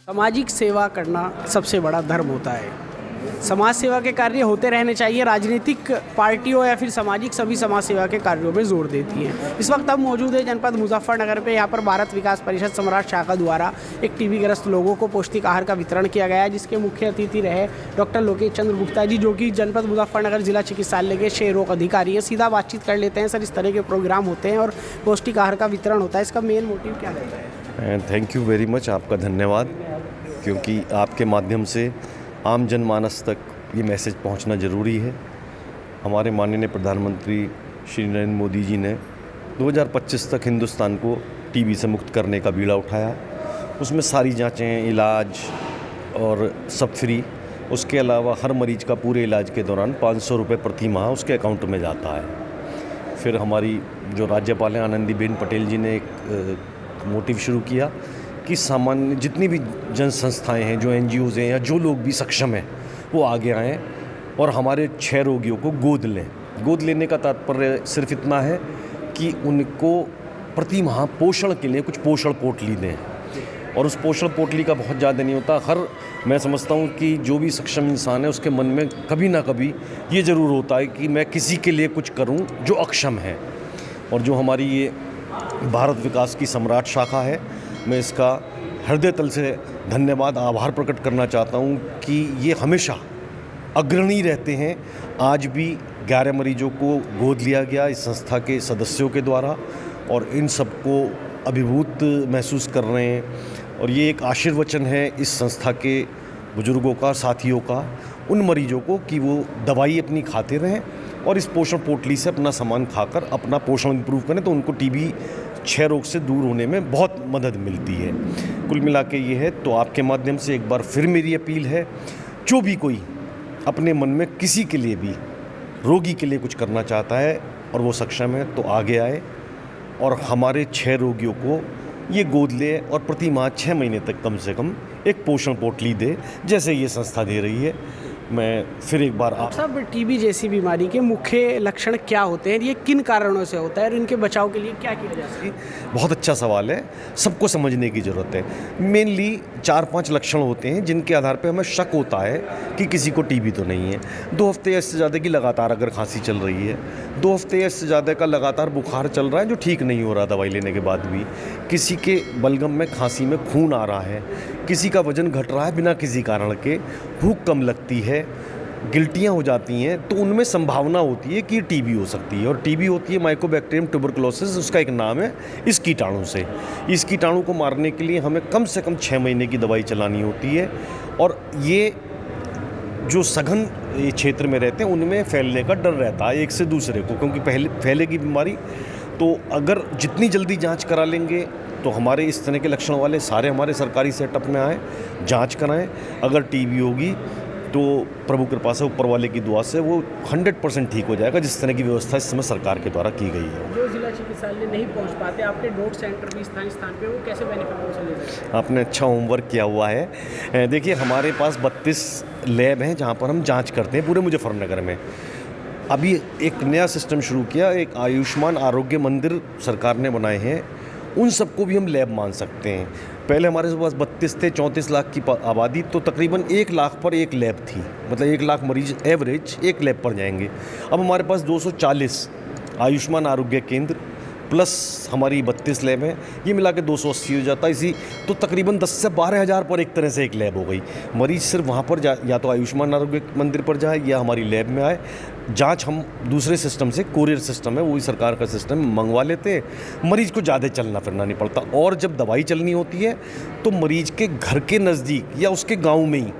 सामाजिक सेवा करना सबसे बड़ा धर्म होता है। समाज सेवा के कार्य होते रहने चाहिए। राजनीतिक पार्टियों या फिर सामाजिक सभी समाज सेवा के कार्यों में जोर देती हैं। इस वक्त हम मौजूद है जनपद मुजफ्फरनगर पे। यहाँ पर भारत विकास परिषद सम्राट शाखा द्वारा एक टीबी ग्रस्त लोगों को पौष्टिक आहार का वितरण किया गया है, जिसके मुख्य अतिथि रहे डॉक्टर लोकेश चंद्र गुप्ता जी, जो कि जनपद मुजफ्फरनगर जिला चिकित्सालय के क्षय रोग अधिकारी हैं। सीधा बातचीत कर लेते हैं। सर, इस तरह के प्रोग्राम होते हैं और पौष्टिक आहार का वितरण होता है, इसका मेन मोटिव क्या रहता है? थैंक यू वेरी मच, आपका धन्यवाद, क्योंकि आपके माध्यम से आम जनमानस तक ये मैसेज पहुंचना ज़रूरी है। हमारे माननीय प्रधानमंत्री श्री नरेंद्र मोदी जी ने 2025 तक हिंदुस्तान को टीबी से मुक्त करने का बीड़ा उठाया। उसमें सारी जांचें, इलाज और सब फ्री। उसके अलावा हर मरीज का पूरे इलाज के दौरान 500 रुपये प्रति माह उसके अकाउंट में जाता है। फिर हमारी जो राज्यपाल हैं आनंदीबेन पटेल जी ने एक मोटिव शुरू किया कि सामान्य जितनी भी जन संस्थाएँ हैं, जो NGOs हैं या जो लोग भी सक्षम हैं, वो आगे आएँ और हमारे 6 रोगियों को गोद लें। गोद लेने का तात्पर्य सिर्फ इतना है कि उनको प्रति माह पोषण के लिए कुछ पोषण पोटली दें, और उस पोषण पोटली का बहुत ज़्यादा नहीं होता। मैं समझता हूँ कि जो भी सक्षम इंसान है उसके मन में कभी ना कभी ये ज़रूर होता है कि मैं किसी के लिए कुछ करूँ जो अक्षम है। और जो हमारी ये भारत विकास की सम्राट शाखा है, मैं इसका हृदय तल से धन्यवाद, आभार प्रकट करना चाहता हूँ कि ये हमेशा अग्रणी रहते हैं। आज भी 11 मरीजों को गोद लिया गया इस संस्था के सदस्यों के द्वारा, और इन सबको अभिभूत महसूस कर रहे हैं। और ये एक आशीर्वचन है इस संस्था के बुजुर्गों का, साथियों का, उन मरीजों को कि वो दवाई अपनी खाते रहें और इस पोषण पोटली से अपना सामान खाकर अपना पोषण इम्प्रूव करें, तो उनको टीबी क्षय रोग से दूर होने में बहुत मदद मिलती है। कुल मिला के ये है। तो आपके माध्यम से एक बार फिर मेरी अपील है, जो भी कोई अपने मन में किसी के लिए भी, रोगी के लिए कुछ करना चाहता है और वो सक्षम है, तो आगे आए और हमारे 6 रोगियों को ये गोद ले और प्रति माह 6 महीने तक कम से कम एक पोषण पोटली दे, जैसे ये संस्था दे रही है। मैं फिर एक बार साहब, टीबी जैसी बीमारी के मुख्य लक्षण क्या होते हैं? ये किन कारणों से होता है और इनके बचाव के लिए क्या किया जा सकता है? बहुत अच्छा सवाल है, सबको समझने की ज़रूरत है। मेनली 4-5 लक्षण होते हैं जिनके आधार पर हमें शक होता है कि किसी को टीबी तो नहीं है। 2 हफ्ते या इससे ज़्यादा की लगातार अगर खांसी चल रही है, 2 हफ्ते या इससे ज़्यादा का लगातार बुखार चल रहा है जो ठीक नहीं हो रहा दवाई लेने के बाद भी, किसी के बलगम में, खांसी में खून आ रहा है, किसी का वजन घट रहा है बिना किसी कारण के, भूख कम लगती है, गिल्टियाँ हो जाती हैं, तो उनमें संभावना होती है कि टीबी हो सकती है। और टीबी होती है माइकोबैक्टीरियम ट्यूबरकुलोसिस, उसका एक नाम है, इस कीटाणु से। इस कीटाणु को मारने के लिए हमें कम से कम 6 महीने की दवाई चलानी होती है। और ये जो सघन ये क्षेत्र में रहते हैं उनमें फैलने का डर रहता है एक से दूसरे को, क्योंकि फैलेगी बीमारी। तो अगर जितनी जल्दी जांच करा लेंगे तो हमारे इस तरह के लक्षण वाले सारे हमारे सरकारी सेटअप में आएँ, जांच कराएं। अगर टीबी होगी तो प्रभु कृपा से, ऊपर वाले की दुआ से वो 100% ठीक हो जाएगा, जिस तरह की व्यवस्था इस समय सरकार के द्वारा की गई है। जो जिला चिकित्सालय नहीं पहुंच पाते, आपके डॉट सेंटर भी स्थान पे, वो कैसे बेनिफिट ले सकते हैं? आपने अच्छा होमवर्क किया हुआ है। देखिए, हमारे पास 32 लैब हैं जहाँ पर हम जाँच करते हैं पूरे मुजफ्फरनगर में। अभी एक नया सिस्टम शुरू किया, एक आयुष्मान आरोग्य मंदिर सरकार ने बनाए हैं, उन सबको भी हम लैब मान सकते हैं। पहले हमारे पास 32 थे, 34 लाख की आबादी, तो तकरीबन 1 लाख पर एक लैब थी, मतलब 1 लाख मरीज एवरेज एक लैब पर जाएंगे। अब हमारे पास 240 आयुष्मान आरोग्य केंद्र प्लस हमारी 32 लैब हैं, ये मिला के 280 हो जाता है। इसी तो तकरीबन 10 से 12 हज़ार पर एक तरह से एक लैब हो गई। मरीज सिर्फ वहाँ पर या तो आयुष्मान आरोग्य मंदिर पर जाए या हमारी लैब में आए। जांच हम दूसरे सिस्टम से, कोरियर सिस्टम है, वही सरकार का सिस्टम, मंगवा लेते हैं। मरीज को ज़्यादा चलना फिरना नहीं पड़ता। और जब दवाई चलनी होती है तो मरीज के घर के नज़दीक या उसके गाँव में ही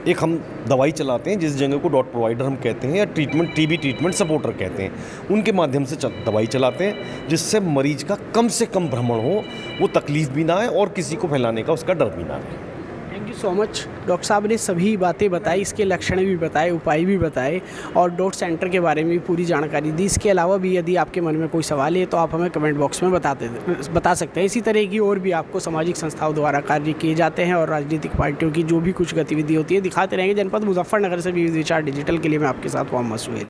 एक हम दवाई चलाते हैं, जिस जगह को डॉट प्रोवाइडर हम कहते हैं या टीबी ट्रीटमेंट सपोर्टर कहते हैं, उनके माध्यम से दवाई चलाते हैं, जिससे मरीज का कम से कम भ्रमण हो, वो तकलीफ भी ना आए और किसी को फैलाने का उसका डर भी ना आए। Thank you so much. Doctor साहब ने सभी बातें बताई, इसके लक्षण भी बताए, उपाय भी बताए और डॉट सेंटर के बारे में भी पूरी जानकारी दी। इसके अलावा भी यदि आपके मन में कोई सवाल है तो आप हमें कमेंट बॉक्स में बता सकते हैं। इसी तरह की और भी आपको सामाजिक संस्थाओं द्वारा कार्य किए जाते हैं और राजनीतिक पार्टियों की जो भी कुछ गतिविधि होती है दिखाते रहेंगे। जनपद मुजफ्फरनगर से भी विचार डिजिटल के लिए मैं आपके साथ मोहम्मद सुहेल।